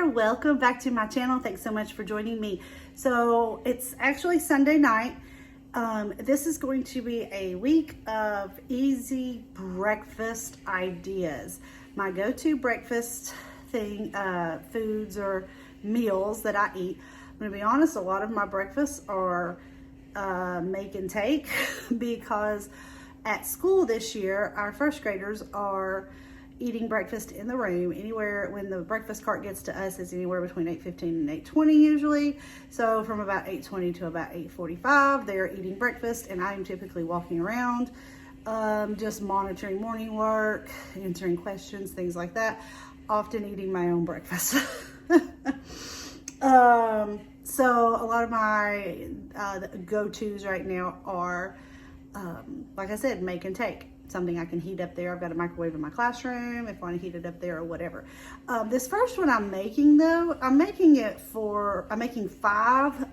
welcome back to my channel. Thanks so much for joining me. So it's actually Sunday night. This is going to be a week of easy breakfast ideas. My go-to breakfast thing, foods or meals that I eat. I'm gonna be honest, a lot of my breakfasts are make and take because at school this year, our first graders are eating breakfast in the room. Anywhere when the breakfast cart gets to us is anywhere between 8:15 and 8:20 usually. So from about 8:20 to about 8:45, they're eating breakfast, and I'm typically walking around, just monitoring morning work, answering questions, things like that. Often eating my own breakfast. So a lot of my go-tos right now are, like I said, make and take. Something I can heat up there. I've got a microwave in my classroom if I want to heat it up there or whatever. This first one I'm making though, I'm making 5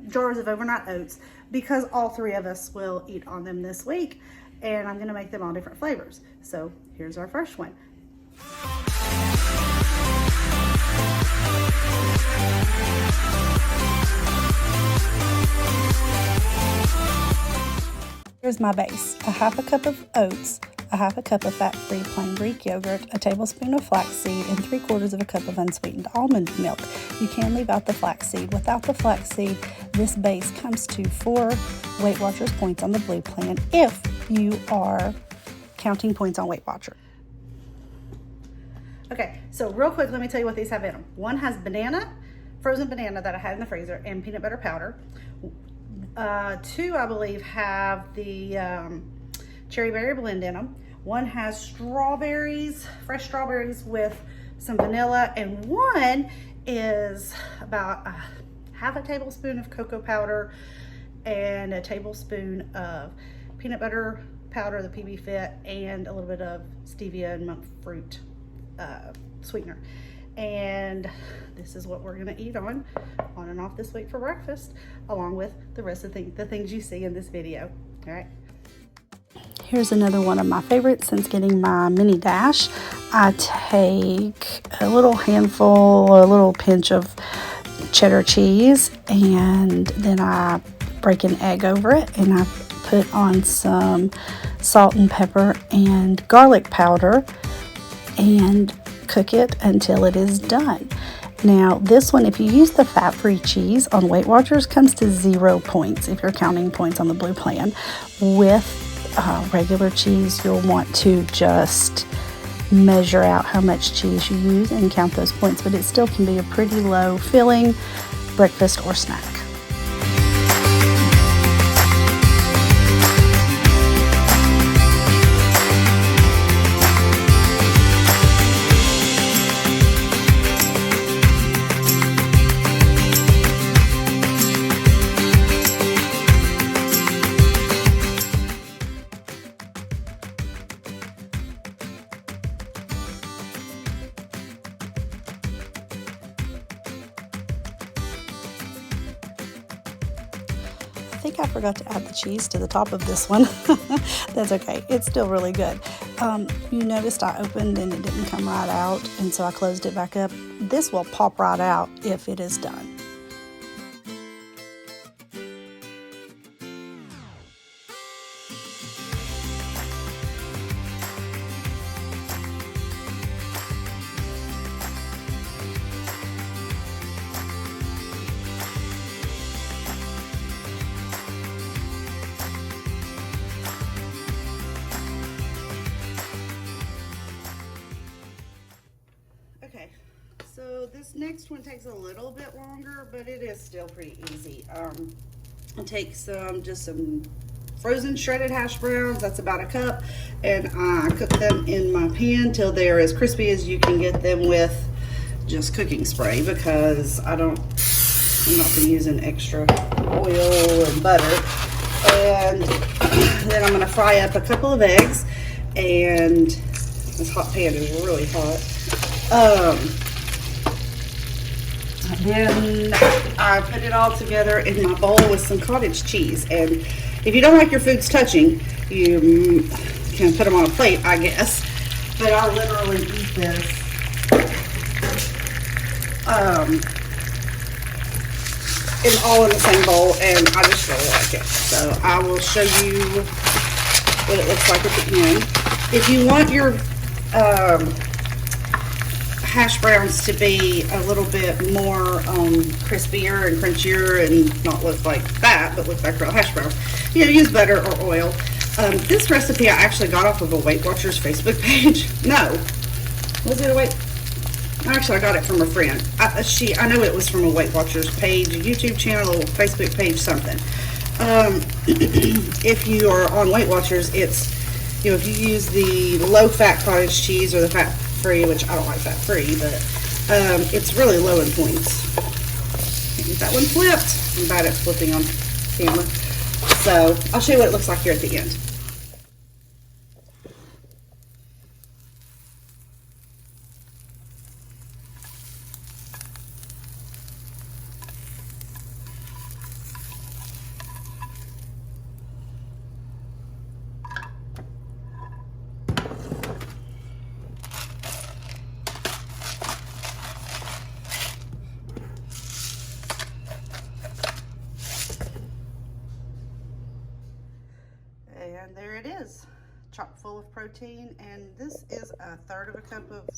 jars of overnight oats because all 3 of us will eat on them this week, and I'm gonna make them all different flavors. So here's our first one. Here's my base: a half a cup of oats, a half a cup of fat-free plain Greek yogurt, a tablespoon of flaxseed, and 3/4 of a cup of unsweetened almond milk. You can leave out the flaxseed. Without the flaxseed, this base comes to 4 Weight Watchers points on the Blue Plan if you are counting points on Weight Watcher. Okay, so real quick, let me tell you what these have in them. One has banana, frozen banana that I had in the freezer, and peanut butter powder. 2, I believe, have the cherry berry blend in them. 1 has strawberries, fresh strawberries with some vanilla, and 1 is about half a tablespoon of cocoa powder and a tablespoon of peanut butter powder, the PB Fit, and a little bit of stevia and monk fruit sweetener. And this is what we're gonna eat on and off this week for breakfast, along with the rest of the things you see in this video. All right. Here's another one of my favorites. Since getting my mini dash, I take a little handful, a little pinch of cheddar cheese, and then I break an egg over it, and I put on some salt and pepper and garlic powder and cook it until it is done. Now this one, if you use the fat-free cheese on Weight Watchers, comes to 0 points if you're counting points on the Blue Plan. With regular cheese, you'll want to just measure out how much cheese you use and count those points, but it still can be a pretty low filling breakfast or snack. I think I forgot to add the cheese to the top of this one. That's okay. It's still really good. You noticed I opened and it didn't come right out, and so I closed it back up. This will pop right out if it is done. So this next one takes a little bit longer, but it is still pretty easy. I take just some frozen shredded hash browns, that's about a cup, and I cook them in my pan till they're as crispy as you can get them with just cooking spray, because I'm not gonna use an extra oil and butter. And then I'm gonna fry up a couple of eggs, and this hot pan is really hot. Then I put it all together in my bowl with some cottage cheese. And if you don't like your foods touching, you can put them on a plate, I guess. But I literally eat this in all in the same bowl, and I just really like it. So I will show you what it looks like at the end. If you want your hash browns to be a little bit more crispier and crunchier and not look like that, but look like real hash browns, you know, use butter or oil. This recipe I actually got off of a Weight Watchers Facebook page. No, was it a Weight? Actually, I got it from a friend. I know it was from a Weight Watchers page, a YouTube channel, a Facebook page, something. If you are on Weight Watchers, it's, you know, if you use the low-fat cottage cheese or the fat-free, which I don't like fat-free, but it's really low in points. Can't get that one flipped. I'm bad at flipping on camera. So I'll show you what it looks like here at the end. And there it is, chock full of protein. And this is 1/3 of a cup of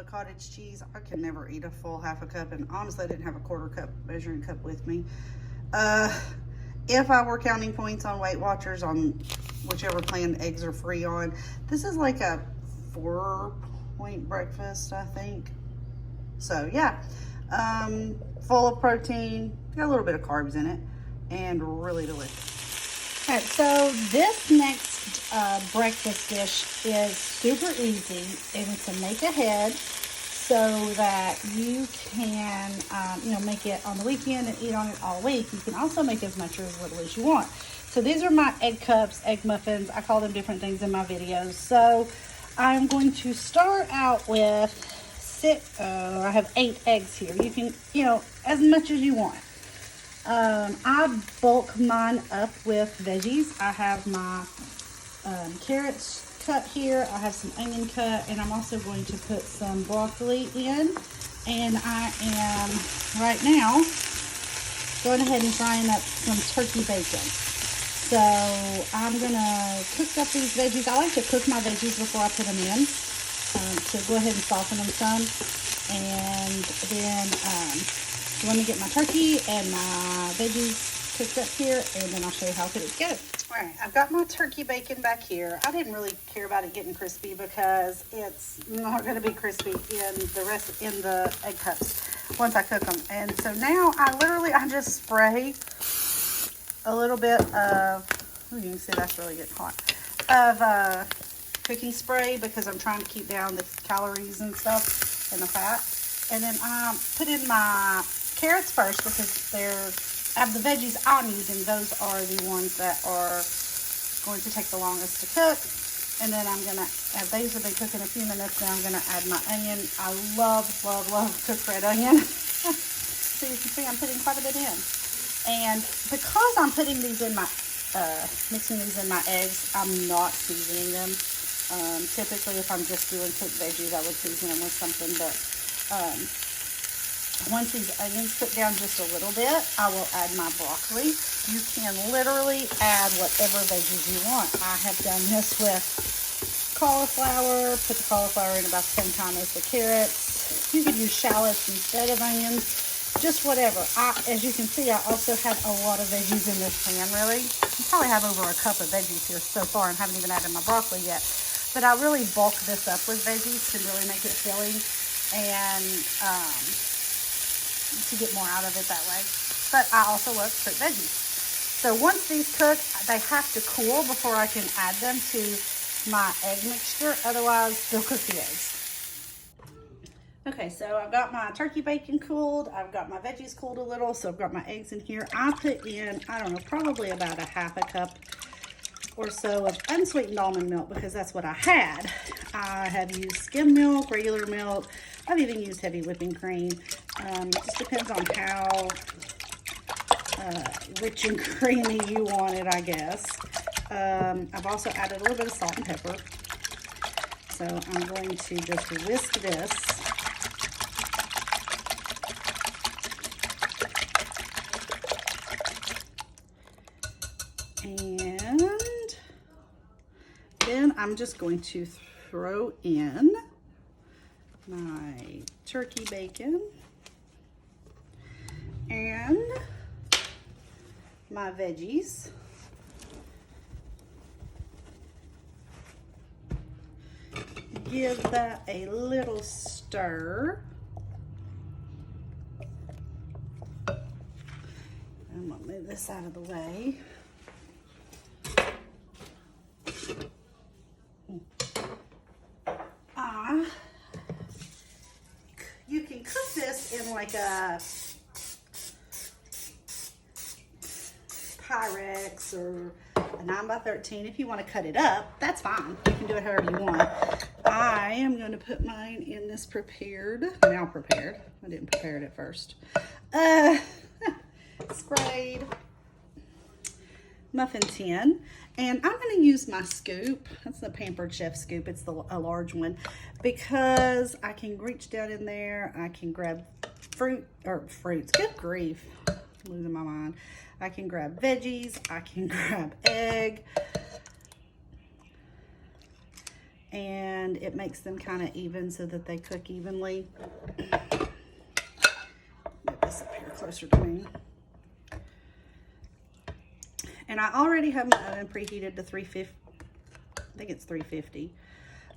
cottage cheese. I can never eat a full half a cup, and honestly I didn't have a 1/4 cup measuring cup with me. If I were counting points on Weight Watchers on whichever plan eggs are free on, this is like a 4-point breakfast, I think. So yeah, full of protein, got a little bit of carbs in it, and really delicious. All right, so this next breakfast dish is super easy, and it's a make ahead so that you can, you know, make it on the weekend and eat on it all week. You can also make as much or as little as you want. So these are my egg cups, egg muffins. I call them different things in my videos. So I'm going to start out with I have 8 eggs here. You can, you know, as much as you want. I bulk mine up with veggies. I have my carrots cut here. I have some onion cut, and I'm also going to put some broccoli in. And I am right now going ahead and frying up some turkey bacon. So I'm gonna cook up these veggies. I like to cook my veggies before I put them in, to go ahead and soften them some. And then let me get my turkey and my veggies cooked up here, and then I'll show you how I put it together. All right, I've got my turkey bacon back here. I didn't really care about it getting crispy because it's not going to be crispy in the egg cups once I cook them. And so now I just spray a little bit of, oh, you can see that's really getting hot, of cooking spray, because I'm trying to keep down the calories and stuff and the fat. And then I put in my carrots first, because they're, of the veggies I'm using, those are the ones that are going to take the longest to cook. And then I'm gonna add, these have been cooking a few minutes, now I'm gonna add my onion. I love, love, love cooked red onion. So you can see I'm putting quite a bit in. And because I'm putting these in my, mixing these in my eggs, I'm not seasoning them. Typically if I'm just doing cooked veggies, I would season them with something, but once these onions cook down just a little bit, I will add my broccoli. You can literally add whatever veggies you want. I have done this with cauliflower, put the cauliflower in about the same time as the carrots. You could use shallots instead of onions, just whatever. As you can see, I also have a lot of veggies in this pan, really. I probably have over a cup of veggies here so far, and haven't even added my broccoli yet. But I really bulk this up with veggies to really make it filling, and to get more out of it that way. But I also love cooked veggies. So once these cook, they have to cool before I can add them to my egg mixture. Otherwise, they'll cook the eggs. Okay, so I've got my turkey bacon cooled. I've got my veggies cooled a little. So I've got my eggs in here. I put in, I don't know, probably about a half a cup or so of unsweetened almond milk, because that's what I had. I have used skim milk, regular milk. I've even used heavy whipping cream. It just depends on how rich and creamy you want it, I guess. I've also added a little bit of salt and pepper. So I'm going to just whisk this I'm just going to throw in my turkey bacon and my veggies. Give that a little stir. I'm gonna move this out of the way. You can cook this in like a Pyrex or a 9x13. If you want to cut it up, that's fine. You can do it however you want. I am going to put mine in this now prepared. I didn't prepare it at first. Sprayed muffin tin. And I'm going to use my scoop. That's the Pampered Chef scoop. It's a large one because I can reach down in there. I can grab fruits. Good grief. I'm losing my mind. I can grab veggies. I can grab egg. And it makes them kind of even so that they cook evenly. Get this up here closer to me. And I already have my oven preheated to 350. I think it's 350.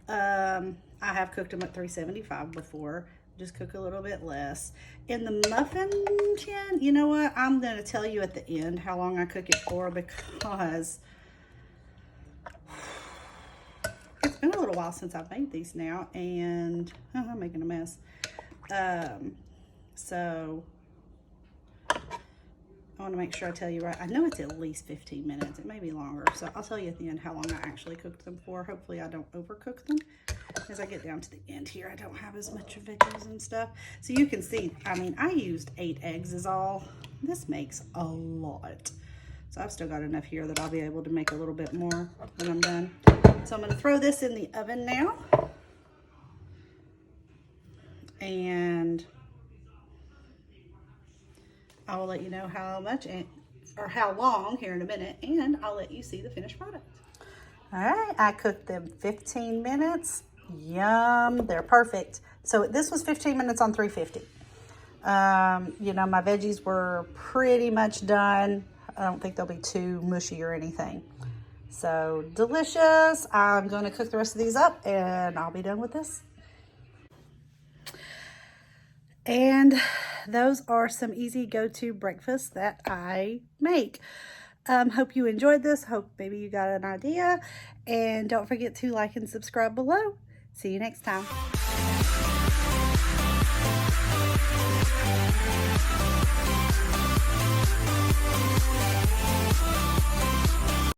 I have cooked them at 375 before. Just cook a little bit less. In the muffin tin, you know what? I'm going to tell you at the end how long I cook it for because it's been a little while since I've made these now, and I'm making a mess. So I want to make sure I tell you right. I know it's at least 15 minutes. It may be longer. So I'll tell you at the end how long I actually cooked them for. Hopefully I don't overcook them. As I get down to the end here, I don't have as much veggies and stuff. So you can see, I mean, I used 8 eggs is all. This makes a lot. So I've still got enough here that I'll be able to make a little bit more when I'm done. So I'm going to throw this in the oven now. And I will let you know how much or how long here in a minute, and I'll let you see the finished product. All right, I cooked them 15 minutes. Yum, they're perfect. So this was 15 minutes on 350. You know, my veggies were pretty much done. I don't think they'll be too mushy or anything. So delicious. I'm going to cook the rest of these up and I'll be done with this. And those are some easy go-to breakfasts that I make. Hope you enjoyed this. Hope maybe you got an idea. And don't forget to like and subscribe below. See you next time.